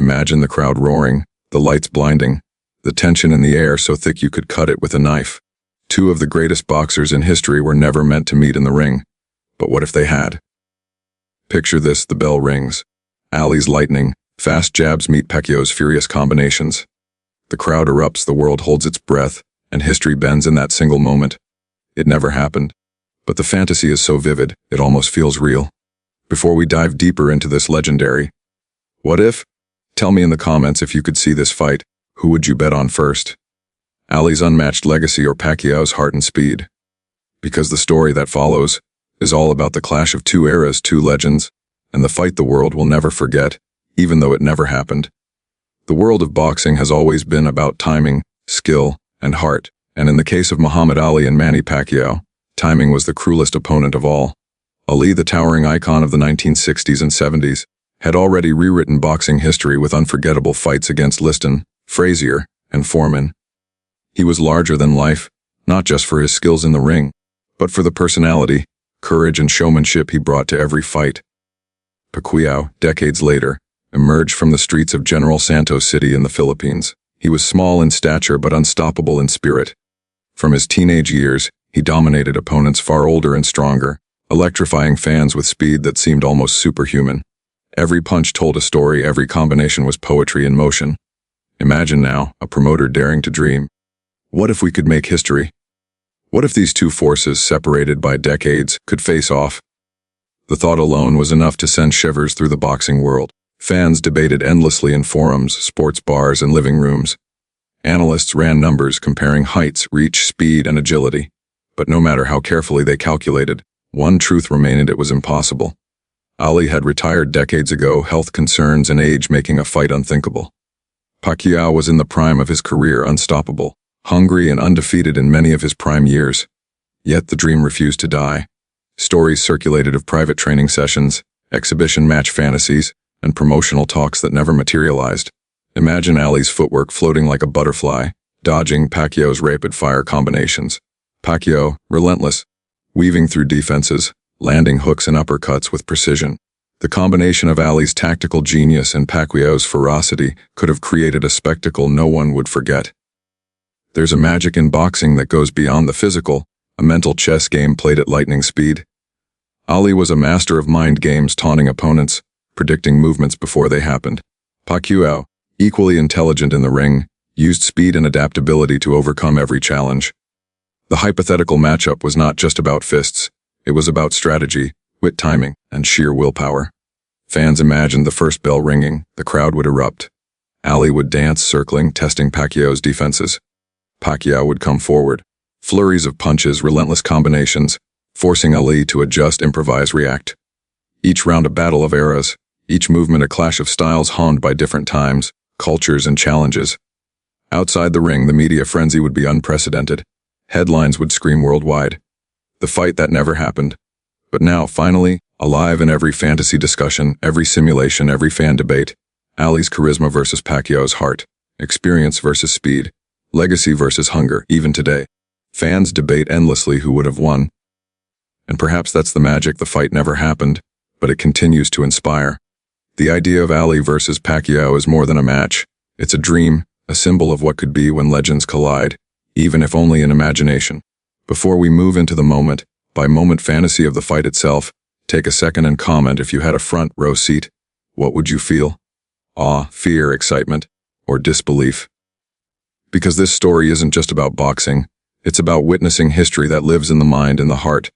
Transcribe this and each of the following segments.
Imagine the crowd roaring, the lights blinding, the tension in the air so thick you could cut it with a knife. Two of the greatest boxers in history were never meant to meet in the ring. But what if they had? Picture this, the bell rings. Ali's lightning, fast jabs meet Pacquiao's furious combinations. The crowd erupts, the world holds its breath, and history bends in that single moment. It never happened. But the fantasy is so vivid, it almost feels real. Before we dive deeper into this legendary what if? Tell me in the comments if you could see this fight. Who would you bet on first? Ali's unmatched legacy or Pacquiao's heart and speed? Because the story that follows is all about the clash of two eras, two legends, and the fight the world will never forget, even though it never happened. The world of boxing has always been about timing, skill, and heart, and in the case of Muhammad Ali and Manny Pacquiao, timing was the cruelest opponent of all. Ali, the towering icon of the 1960s and 70s, had already rewritten boxing history with unforgettable fights against Liston, Frazier, and Foreman. He was larger than life, not just for his skills in the ring, but for the personality, courage, and showmanship he brought to every fight. Pacquiao, decades later, emerged from the streets of General Santos City in the Philippines. He was small in stature but unstoppable in spirit. From his teenage years, he dominated opponents far older and stronger, electrifying fans with speed that seemed almost superhuman. Every punch told a story, every combination was poetry in motion. Imagine now, a promoter daring to dream. What if we could make history? What if these two forces, separated by decades, could face off? The thought alone was enough to send shivers through the boxing world. Fans debated endlessly in forums, sports bars, and living rooms. Analysts ran numbers comparing heights, reach, speed, and agility. But no matter how carefully they calculated, one truth remained: it was impossible. Ali had retired decades ago, health concerns and age making a fight unthinkable. Pacquiao was in the prime of his career, unstoppable, hungry and undefeated in many of his prime years. Yet the dream refused to die. Stories circulated of private training sessions, exhibition match fantasies, and promotional talks that never materialized. Imagine Ali's footwork floating like a butterfly, dodging Pacquiao's rapid-fire combinations. Pacquiao, relentless, weaving through defenses, landing hooks and uppercuts with precision. The combination of Ali's tactical genius and Pacquiao's ferocity could have created a spectacle no one would forget. There's a magic in boxing that goes beyond the physical, a mental chess game played at lightning speed. Ali was a master of mind games, taunting opponents, predicting movements before they happened. Pacquiao, equally intelligent in the ring, used speed and adaptability to overcome every challenge. The hypothetical matchup was not just about fists. It was about strategy, wit, timing, and sheer willpower. Fans imagined the first bell ringing, the crowd would erupt. Ali would dance, circling, testing Pacquiao's defenses. Pacquiao would come forward, flurries of punches, relentless combinations, forcing Ali to adjust, improvise, react. Each round a battle of eras, each movement a clash of styles honed by different times, cultures, and challenges. Outside the ring, the media frenzy would be unprecedented. Headlines would scream worldwide. The fight that never happened. But now, finally, alive in every fantasy discussion, every simulation, every fan debate, Ali's charisma versus Pacquiao's heart, experience versus speed, legacy versus hunger. Even today, fans debate endlessly who would have won. And perhaps that's the magic: the fight never happened, but it continues to inspire. The idea of Ali versus Pacquiao is more than a match. It's a dream, a symbol of what could be when legends collide, even if only in imagination. Before we move into the moment-by-moment fantasy of the fight itself, take a second and comment if you had a front row seat. What would you feel? Awe, fear, excitement, or disbelief? Because this story isn't just about boxing, it's about witnessing history that lives in the mind and the heart.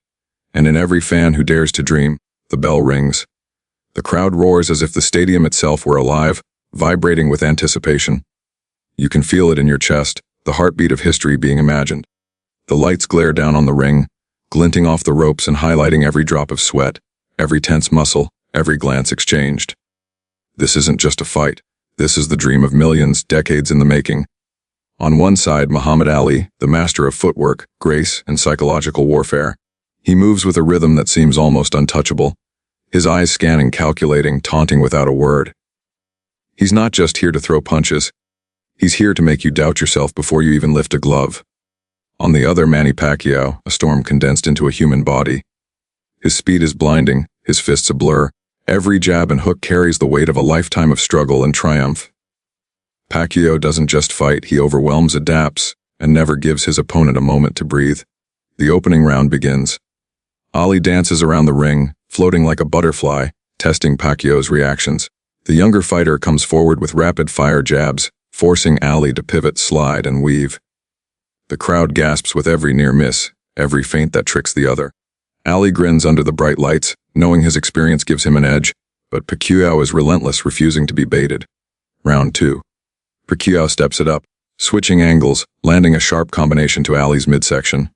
And in every fan who dares to dream, the bell rings. The crowd roars as if the stadium itself were alive, vibrating with anticipation. You can feel it in your chest, the heartbeat of history being imagined. The lights glare down on the ring, glinting off the ropes and highlighting every drop of sweat, every tense muscle, every glance exchanged. This isn't just a fight. This is the dream of millions, decades in the making. On one side, Muhammad Ali, the master of footwork, grace, and psychological warfare. He moves with a rhythm that seems almost untouchable, his eyes scanning, calculating, taunting without a word. He's not just here to throw punches. He's here to make you doubt yourself before you even lift a glove. On the other, Manny Pacquiao, a storm condensed into a human body. His speed is blinding, his fists a blur, Every jab and hook carries the weight of a lifetime of struggle and triumph. Pacquiao doesn't just fight, he overwhelms, adapts, and never gives his opponent a moment to breathe. The opening round begins. Ali dances around the ring, floating like a butterfly, testing Pacquiao's reactions. The younger fighter comes forward with rapid-fire jabs, forcing Ali to pivot, slide, and weave. The crowd gasps with every near miss, every feint that tricks the other. Ali grins under the bright lights, knowing his experience gives him an edge, but Pacquiao is relentless, refusing to be baited. Round 2. Pacquiao steps it up, switching angles, landing a sharp combination to Ali's midsection.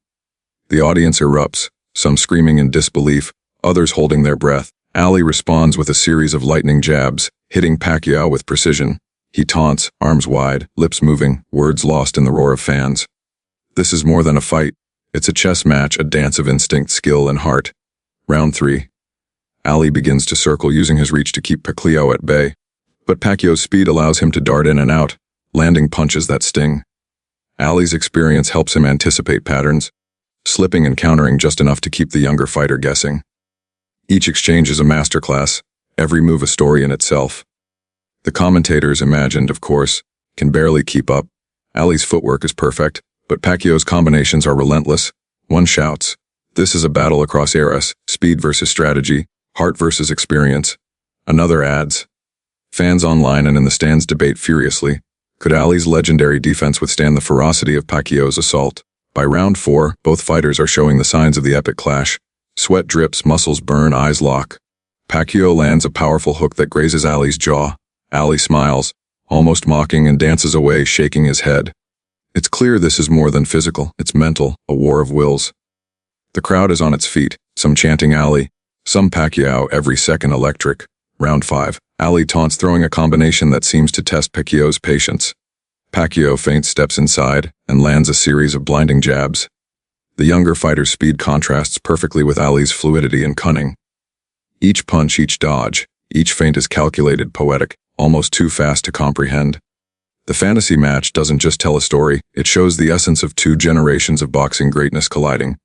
The audience erupts, some screaming in disbelief, others holding their breath. Ali responds with a series of lightning jabs, hitting Pacquiao with precision. He taunts, arms wide, lips moving, words lost in the roar of fans. This is more than a fight. It's a chess match, a dance of instinct, skill, and heart. Round 3. Ali begins to circle, using his reach to keep Pacquiao at bay. But Pacquiao's speed allows him to dart in and out, landing punches that sting. Ali's experience helps him anticipate patterns, slipping and countering just enough to keep the younger fighter guessing. Each exchange is a masterclass, every move a story in itself. The commentators, imagined, of course, can barely keep up. Ali's footwork is perfect, but Pacquiao's combinations are relentless. One shouts, "This is a battle across eras, speed versus strategy, heart versus experience." Another adds, "Fans online and in the stands debate furiously. Could Ali's legendary defense withstand the ferocity of Pacquiao's assault?" By round 4, both fighters are showing the signs of the epic clash. Sweat drips, muscles burn, eyes lock. Pacquiao lands a powerful hook that grazes Ali's jaw. Ali smiles, almost mocking, and dances away, shaking his head. It's clear this is more than physical, it's mental, a war of wills. The crowd is on its feet, some chanting Ali, some Pacquiao, every second electric. Round 5. Ali taunts, throwing a combination that seems to test Pacquiao's patience. Pacquiao feints, steps inside, and lands a series of blinding jabs. The younger fighter's speed contrasts perfectly with Ali's fluidity and cunning. Each punch, each dodge, each feint is calculated, poetic, almost too fast to comprehend. The fantasy match doesn't just tell a story, it shows the essence of 2 generations of boxing greatness colliding.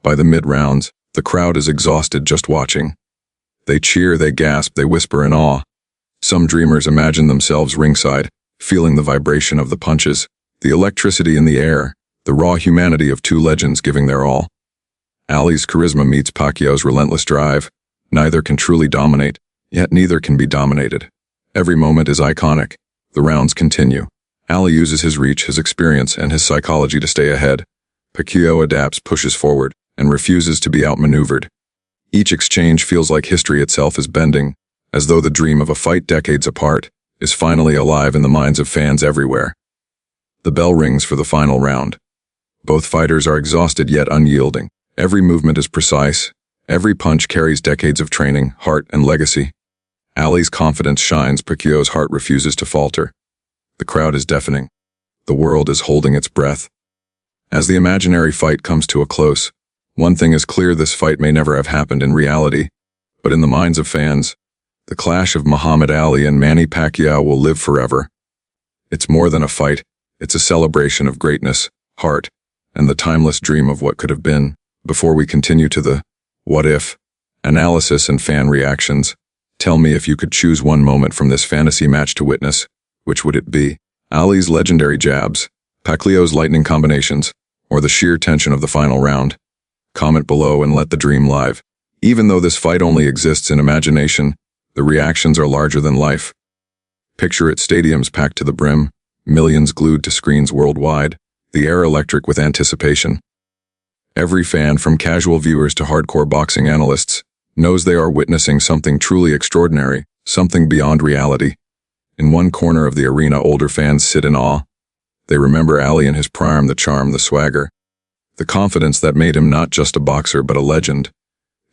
By the mid-rounds, the crowd is exhausted just watching. They cheer, they gasp, they whisper in awe. Some dreamers imagine themselves ringside, feeling the vibration of the punches, the electricity in the air, the raw humanity of 2 legends giving their all. Ali's charisma meets Pacquiao's relentless drive. Neither can truly dominate, yet neither can be dominated. Every moment is iconic. The rounds continue. Ali uses his reach, his experience, and his psychology to stay ahead. Pacquiao adapts, pushes forward, and refuses to be outmaneuvered. Each exchange feels like history itself is bending, as though the dream of a fight decades apart is finally alive in the minds of fans everywhere. The bell rings for the final round. Both fighters are exhausted yet unyielding. Every movement is precise. Every punch carries decades of training, heart, and legacy. Ali's confidence shines, Pacquiao's heart refuses to falter. The crowd is deafening. The world is holding its breath. As the imaginary fight comes to a close, one thing is clear: this fight may never have happened in reality, but in the minds of fans, the clash of Muhammad Ali and Manny Pacquiao will live forever. It's more than a fight, it's a celebration of greatness, heart, and the timeless dream of what could have been. Before we continue to the what if analysis and fan reactions, tell me, if you could choose one moment from this fantasy match to witness, which would it be? Ali's legendary jabs, Pacquiao's lightning combinations, or the sheer tension of the final round? Comment below and let the dream live. Even though this fight only exists in imagination, the reactions are larger than life. Picture it: stadiums packed to the brim, millions glued to screens worldwide, the air electric with anticipation. Every fan, from casual viewers to hardcore boxing analysts, knows they are witnessing something truly extraordinary, something beyond reality. In one corner of the arena, older fans sit in awe. They remember Ali in his prime, the charm, the swagger, the confidence that made him not just a boxer but a legend.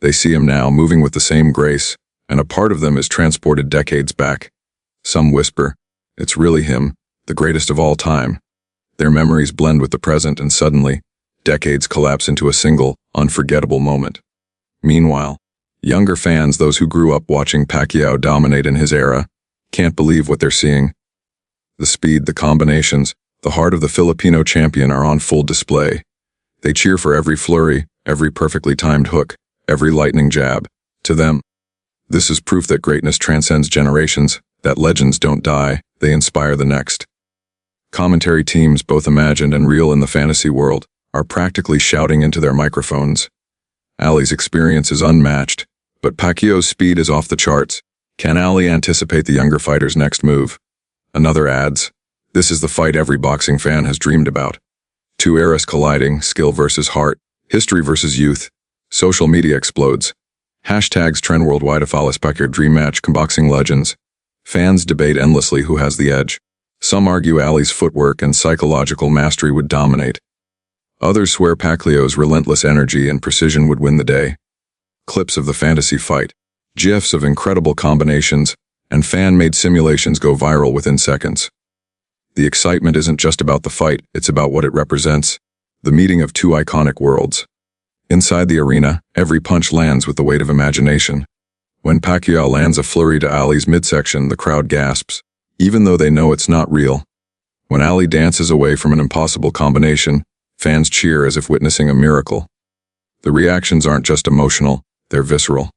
They see him now, moving with the same grace, and a part of them is transported decades back. Some whisper, "It's really him, the greatest of all time." Their memories blend with the present, and suddenly, decades collapse into a single, unforgettable moment. Meanwhile, younger fans, those who grew up watching Pacquiao dominate in his era, can't believe what they're seeing. The speed, the combinations, the heart of the Filipino champion are on full display. They cheer for every flurry, every perfectly timed hook, every lightning jab. To them, This is proof that greatness transcends generations, that legends don't die, they inspire the next. Commentary teams, both imagined and real in the fantasy world, are practically shouting into their microphones. Ali's experience is unmatched, but Pacquiao's speed is off the charts. Can Ali anticipate the younger fighter's next move? Another adds, this is the fight every boxing fan has dreamed about. Two eras colliding, skill versus heart, history versus youth. Social media explodes. Hashtags trend worldwide. If Ali's Pacquiao dream match, boxing legends. Fans debate endlessly who has the edge. Some argue Ali's footwork and psychological mastery would dominate. Others swear Pacquiao's relentless energy and precision would win the day. Clips of the fantasy fight, GIFs of incredible combinations, and fan-made simulations go viral within seconds. The excitement isn't just about the fight, it's about what it represents, the meeting of two iconic worlds. Inside the arena, every punch lands with the weight of imagination. When Pacquiao lands a flurry to Ali's midsection, the crowd gasps, even though they know it's not real. When Ali dances away from an impossible combination, fans cheer as if witnessing a miracle. The reactions aren't just emotional, they're visceral.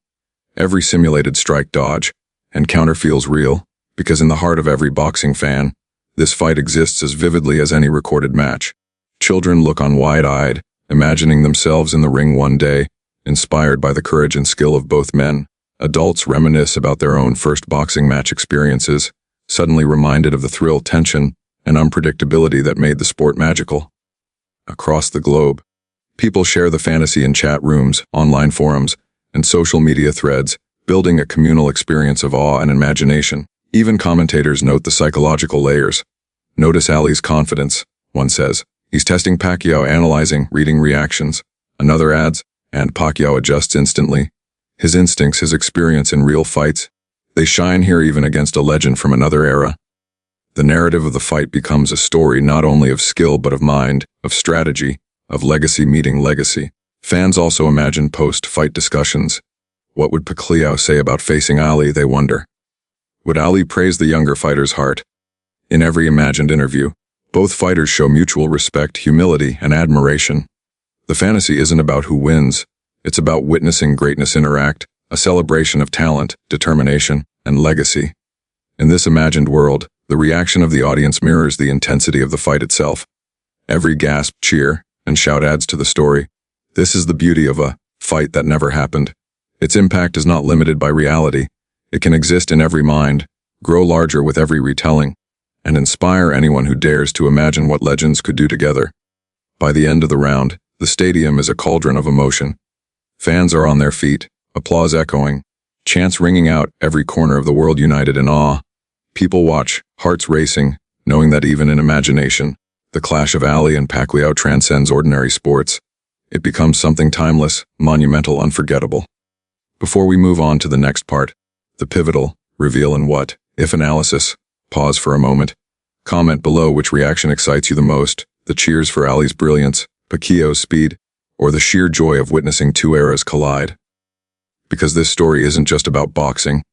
Every simulated strike, dodge, and counter feels real, because in the heart of every boxing fan, this fight exists as vividly as any recorded match. Children look on wide-eyed, imagining themselves in the ring one day, inspired by the courage and skill of both men. Adults reminisce about their own first boxing match experiences, suddenly reminded of the thrill, tension, and unpredictability that made the sport magical. Across the globe, people share the fantasy in chat rooms, online forums, and social media threads, building a communal experience of awe and imagination. Even commentators note the psychological layers. Notice Ali's confidence, one says. He's testing Pacquiao, analyzing, reading reactions. Another adds, and Pacquiao adjusts instantly. His instincts, his experience in real fights, they shine here even against a legend from another era. The narrative of the fight becomes a story not only of skill but of mind, of strategy, of legacy meeting legacy. Fans also imagine post-fight discussions. What would Pacquiao say about facing Ali, they wonder. Would Ali praise the younger fighter's heart? In every imagined interview, both fighters show mutual respect, humility, and admiration. The fantasy isn't about who wins, it's about witnessing greatness interact, a celebration of talent, determination, and legacy. In this imagined world, the reaction of the audience mirrors the intensity of the fight itself. Every gasp, cheer, and shout adds to the story. This is the beauty of a fight that never happened. Its impact is not limited by reality. It can exist in every mind, grow larger with every retelling, and inspire anyone who dares to imagine what legends could do together. By the end of the round, the stadium is a cauldron of emotion. Fans are on their feet, applause echoing, chants ringing out, every corner of the world united in awe. People watch, hearts racing, knowing that even in imagination, the clash of Ali and Pacquiao transcends ordinary sports. It becomes something timeless, monumental, unforgettable. Before we move on to the next part, the pivotal, reveal and what, if analysis, pause for a moment. Comment below which reaction excites you the most, the cheers for Ali's brilliance, Pacquiao's speed, or the sheer joy of witnessing two eras collide. Because this story isn't just about boxing,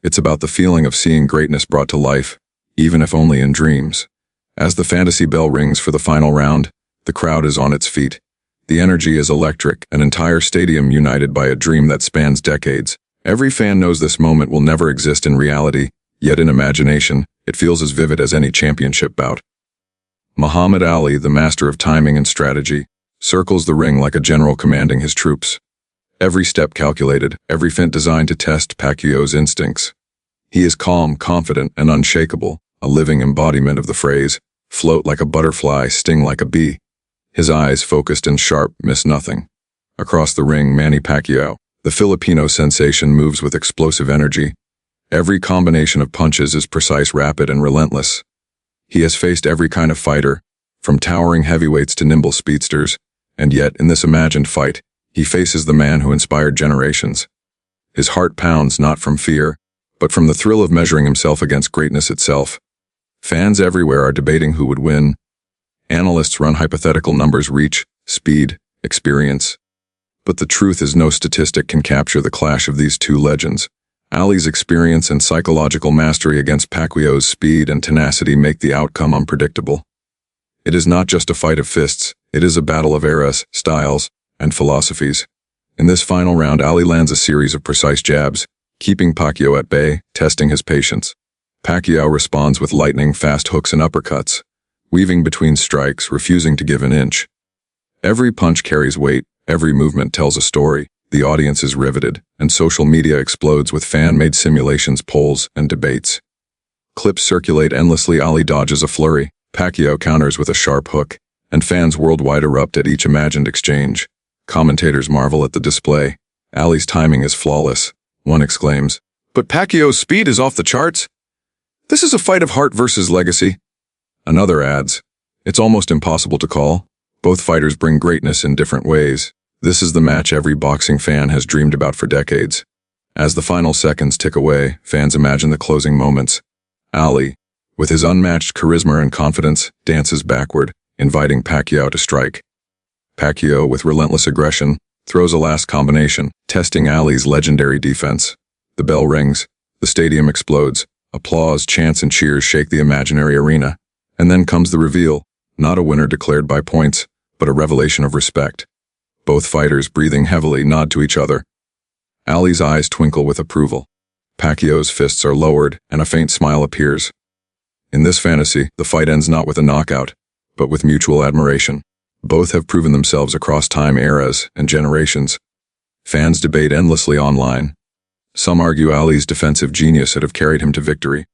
it's about the feeling of seeing greatness brought to life, even if only in dreams. As the fantasy bell rings for the final round, the crowd is on its feet. The energy is electric, an entire stadium united by a dream that spans decades. Every fan knows this moment will never exist in reality, yet in imagination, it feels as vivid as any championship bout. Muhammad Ali, the master of timing and strategy, circles the ring like a general commanding his troops. Every step calculated, every feint designed to test Pacquiao's instincts. He is calm, confident, and unshakable, a living embodiment of the phrase, float like a butterfly, sting like a bee. His eyes, focused and sharp, miss nothing. Across the ring, Manny Pacquiao, the Filipino sensation, moves with explosive energy. Every combination of punches is precise, rapid, and relentless. He has faced every kind of fighter, from towering heavyweights to nimble speedsters, and yet, in this imagined fight, he faces the man who inspired generations. His heart pounds not from fear, but from the thrill of measuring himself against greatness itself. Fans everywhere are debating who would win. Analysts run hypothetical numbers: reach, speed, experience. But the truth is, no statistic can capture the clash of these two legends. Ali's experience and psychological mastery against Pacquiao's speed and tenacity make the outcome unpredictable. It is not just a fight of fists, it is a battle of eras, styles, and philosophies. In this final round, Ali lands a series of precise jabs, keeping Pacquiao at bay, testing his patience. Pacquiao responds with lightning-fast hooks and uppercuts, weaving between strikes, refusing to give an inch. Every punch carries weight, every movement tells a story. The audience is riveted, and social media explodes with fan-made simulations, polls, and debates. Clips circulate endlessly. Ali dodges a flurry, Pacquiao counters with a sharp hook, and fans worldwide erupt at each imagined exchange. Commentators marvel at the display. Ali's timing is flawless. One exclaims, "But Pacquiao's speed is off the charts. This is a fight of heart versus legacy." Another adds, "It's almost impossible to call. Both fighters bring greatness in different ways. This is the match every boxing fan has dreamed about for decades." As the final seconds tick away, fans imagine the closing moments. Ali, with his unmatched charisma and confidence, dances backward, inviting Pacquiao to strike. Pacquiao, with relentless aggression, throws a last combination, testing Ali's legendary defense. The bell rings, the stadium explodes, applause, chants, and cheers shake the imaginary arena. And then comes the reveal, not a winner declared by points, but a revelation of respect. Both fighters, breathing heavily, nod to each other. Ali's eyes twinkle with approval. Pacquiao's fists are lowered, and a faint smile appears. In this fantasy, the fight ends not with a knockout, but with mutual admiration. Both have proven themselves across time, eras, and generations. Fans debate endlessly online. Some argue Ali's defensive genius would have carried him to victory.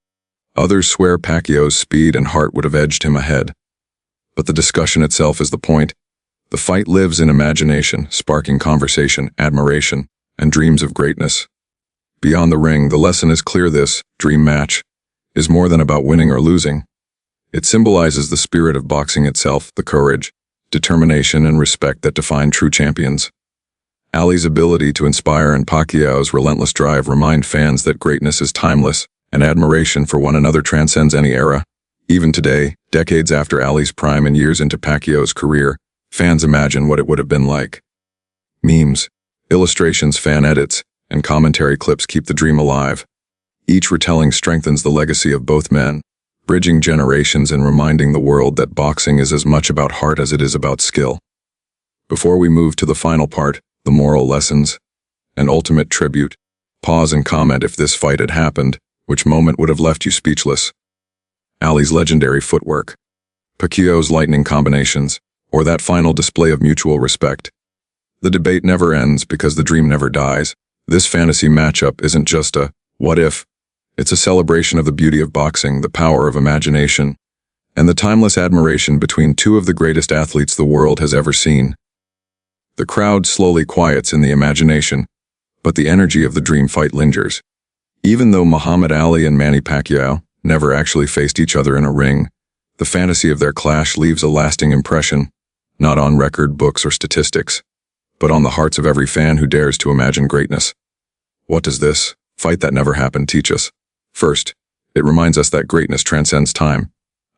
Others swear Pacquiao's speed and heart would have edged him ahead. But the discussion itself is the point. The fight lives in imagination, sparking conversation, admiration, and dreams of greatness. Beyond the ring, the lesson is clear: this dream match is more than about winning or losing. It symbolizes the spirit of boxing itself, the courage, determination, and respect that define true champions. Ali's ability to inspire and Pacquiao's relentless drive remind fans that greatness is timeless, and admiration for one another transcends any era. Even today, decades after Ali's prime and years into Pacquiao's career, fans imagine what it would have been like. Memes, illustrations, fan edits, and commentary clips keep the dream alive. Each retelling strengthens the legacy of both men, bridging generations and reminding the world that boxing is as much about heart as it is about skill. Before we move to the final part, the moral lessons, and ultimate tribute, pause and comment: if this fight had happened, which moment would have left you speechless? Ali's legendary footwork, Pacquiao's lightning combinations, or that final display of mutual respect? The debate never ends because the dream never dies. This fantasy matchup isn't just a what if, it's a celebration of the beauty of boxing, the power of imagination, and the timeless admiration between two of the greatest athletes the world has ever seen. The crowd slowly quiets in the imagination, but the energy of the dream fight lingers. Even though Muhammad Ali and Manny Pacquiao never actually faced each other in a ring, the fantasy of their clash leaves a lasting impression, not on record books or statistics, but on the hearts of every fan who dares to imagine greatness. What does this fight that never happened teach us? First, it reminds us that greatness transcends time.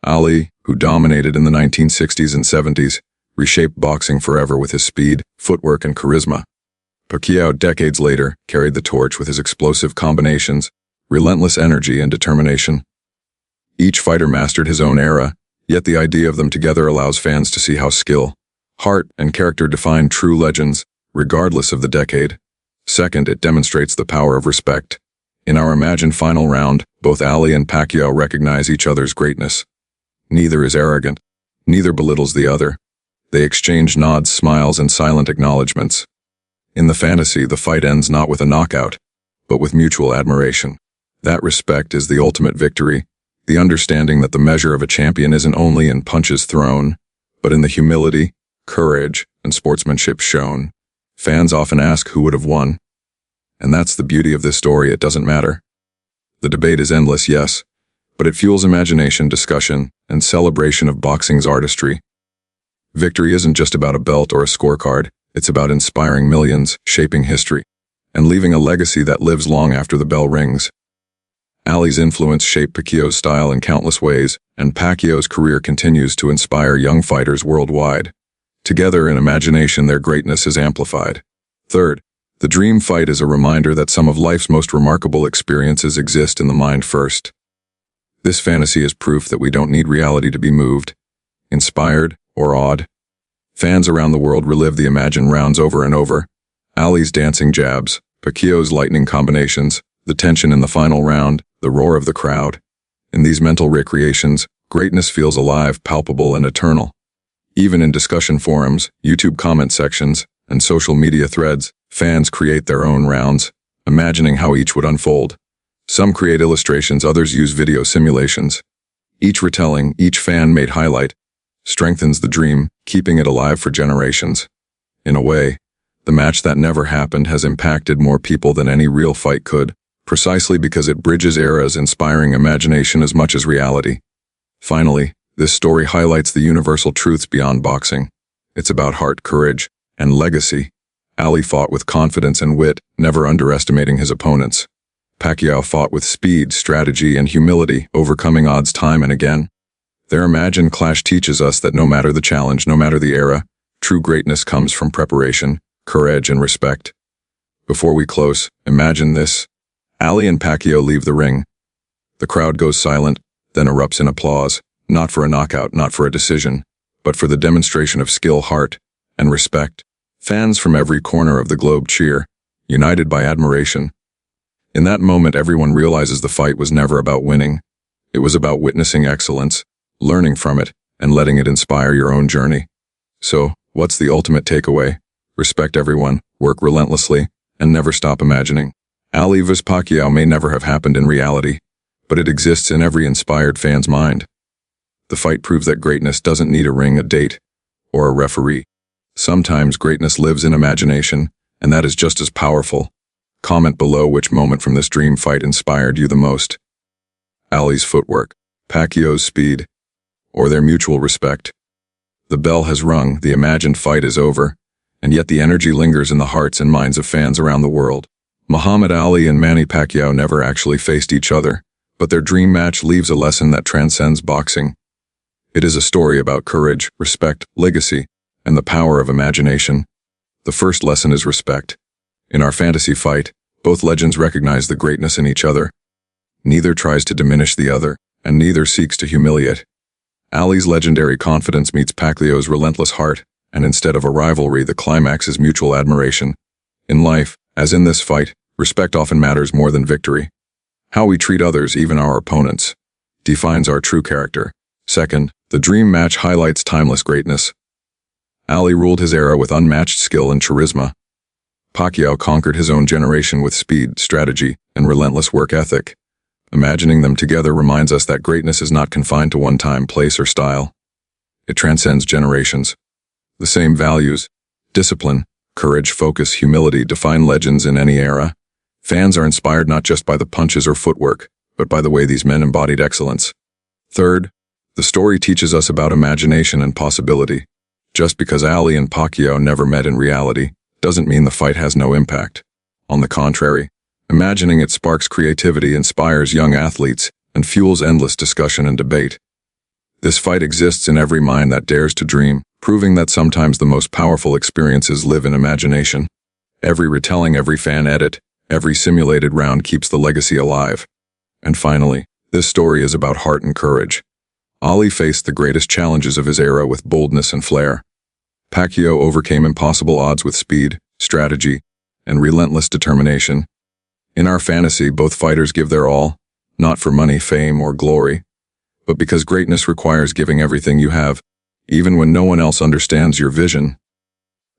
Ali, who dominated in the 1960s and 70s, reshaped boxing forever with his speed, footwork, and charisma. Pacquiao, decades later, carried the torch with his explosive combinations, relentless energy, and determination. Each fighter mastered his own era, yet the idea of them together allows fans to see how skill, heart, and character define true legends, regardless of the decade. Second, it demonstrates the power of respect. In our imagined final round, both Ali and Pacquiao recognize each other's greatness. Neither is arrogant. Neither belittles the other. They exchange nods, smiles, and silent acknowledgments. In the fantasy, the fight ends not with a knockout, but with mutual admiration. That respect is the ultimate victory, the understanding that the measure of a champion isn't only in punches thrown, but in the humility, courage, and sportsmanship shown. Fans often ask who would have won. And that's the beauty of this story: it doesn't matter. The debate is endless, yes, but it fuels imagination, discussion, and celebration of boxing's artistry. Victory isn't just about a belt or a scorecard, it's about inspiring millions, shaping history, and leaving a legacy that lives long after the bell rings. Ali's influence shaped Pacquiao's style in countless ways, and Pacquiao's career continues to inspire young fighters worldwide. Together, in imagination, their greatness is amplified. Third, the dream fight is a reminder that some of life's most remarkable experiences exist in the mind first. This fantasy is proof that we don't need reality to be moved, inspired, or awed. Fans around the world relive the imagined rounds over and over. Ali's dancing jabs, Pacquiao's lightning combinations, The tension in the final round, the roar of the crowd. In these mental recreations, greatness feels alive, palpable, and eternal. Even in discussion forums, YouTube comment sections, and social media threads, fans create their own rounds, imagining how each would unfold. Some create illustrations, others use video simulations. Each retelling, each fan-made highlight, strengthens the dream, keeping it alive for generations. In a way, the match that never happened has impacted more people than any real fight could, precisely because it bridges eras, inspiring imagination as much as reality. Finally, this story highlights the universal truths beyond boxing. It's about heart, courage, and legacy. Ali fought with confidence and wit, never underestimating his opponents. Pacquiao fought with speed, strategy, and humility, overcoming odds time and again. Their imagined clash teaches us that no matter the challenge, no matter the era, true greatness comes from preparation, courage, and respect. Before we close, imagine this. Ali and Pacquiao leave the ring. The crowd goes silent, then erupts in applause, not for a knockout, not for a decision, but for the demonstration of skill, heart, and respect. Fans from every corner of the globe cheer, united by admiration. In that moment, everyone realizes the fight was never about winning. It was about witnessing excellence, learning from it, and letting it inspire your own journey. So, what's the ultimate takeaway? Respect everyone, work relentlessly, and never stop imagining. Ali vs. Pacquiao may never have happened in reality, but it exists in every inspired fan's mind. The fight proves that greatness doesn't need a ring, a date, or a referee. Sometimes greatness lives in imagination, and that is just as powerful. Comment below which moment from this dream fight inspired you the most. Ali's footwork, Pacquiao's speed, or their mutual respect. The bell has rung, the imagined fight is over, and yet the energy lingers in the hearts and minds of fans around the world. Muhammad Ali and Manny Pacquiao never actually faced each other, but their dream match leaves a lesson that transcends boxing. It is a story about courage, respect, legacy, and the power of imagination. The first lesson is respect. In our fantasy fight, both legends recognize the greatness in each other. Neither tries to diminish the other, and neither seeks to humiliate. Ali's legendary confidence meets Pacquiao's relentless heart, and instead of a rivalry, the climax is mutual admiration. In life, as in this fight, respect often matters more than victory. How we treat others, even our opponents, defines our true character. Second, the dream match highlights timeless greatness. Ali ruled his era with unmatched skill and charisma. Pacquiao conquered his own generation with speed, strategy, and relentless work ethic. Imagining them together reminds us that greatness is not confined to one time, place, or style. It transcends generations. The same values, discipline, courage, focus, humility define legends in any era. Fans are inspired not just by the punches or footwork, but by the way these men embodied excellence. Third, the story teaches us about imagination and possibility. Just because Ali and Pacquiao never met in reality, doesn't mean the fight has no impact. On the contrary, imagining it sparks creativity, inspires young athletes, and fuels endless discussion and debate. This fight exists in every mind that dares to dream, proving that sometimes the most powerful experiences live in imagination. Every retelling, every fan edit, every simulated round keeps the legacy alive. And finally, this story is about heart and courage. Ali faced the greatest challenges of his era with boldness and flair. Pacquiao overcame impossible odds with speed, strategy, and relentless determination. In our fantasy, both fighters give their all, not for money, fame, or glory, but because greatness requires giving everything you have, even when no one else understands your vision.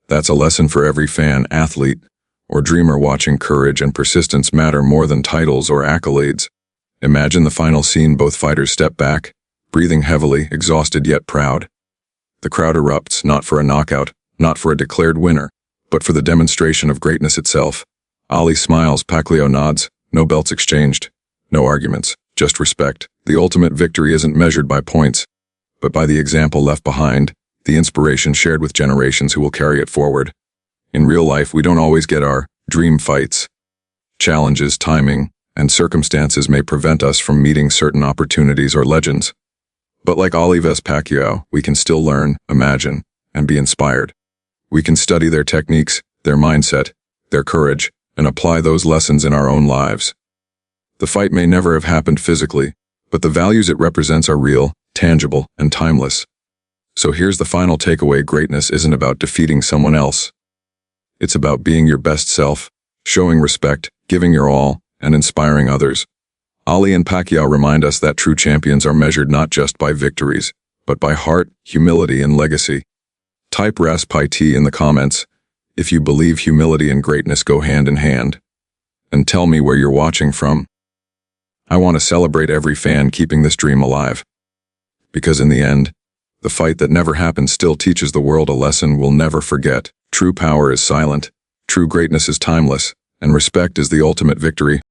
That's a lesson for every fan, athlete, or dreamer watching. Courage and persistence matter more than titles or accolades. Imagine the final scene: both fighters step back, breathing heavily, exhausted yet proud. The crowd erupts, not for a knockout, not for a declared winner, but for the demonstration of greatness itself. Ali smiles, Pacquiao nods, no belts exchanged, no arguments, just respect. The ultimate victory isn't measured by points, but by the example left behind, the inspiration shared with generations who will carry it forward. In real life, we don't always get our dream fights. Challenges, timing, and circumstances may prevent us from meeting certain opportunities or legends. But like Ali vs. Pacquiao, we can still learn, imagine, and be inspired. We can study their techniques, their mindset, their courage, and apply those lessons in our own lives. The fight may never have happened physically, but the values it represents are real, tangible, and timeless. So here's the final takeaway: greatness isn't about defeating someone else. It's about being your best self, showing respect, giving your all, and inspiring others. Ali and Pacquiao remind us that true champions are measured not just by victories, but by heart, humility, and legacy. Type RASPIT in the comments if you believe humility and greatness go hand in hand. And tell me where you're watching from. I want to celebrate every fan keeping this dream alive. Because in the end, the fight that never happened still teaches the world a lesson we'll never forget. True power is silent, true greatness is timeless, and respect is the ultimate victory.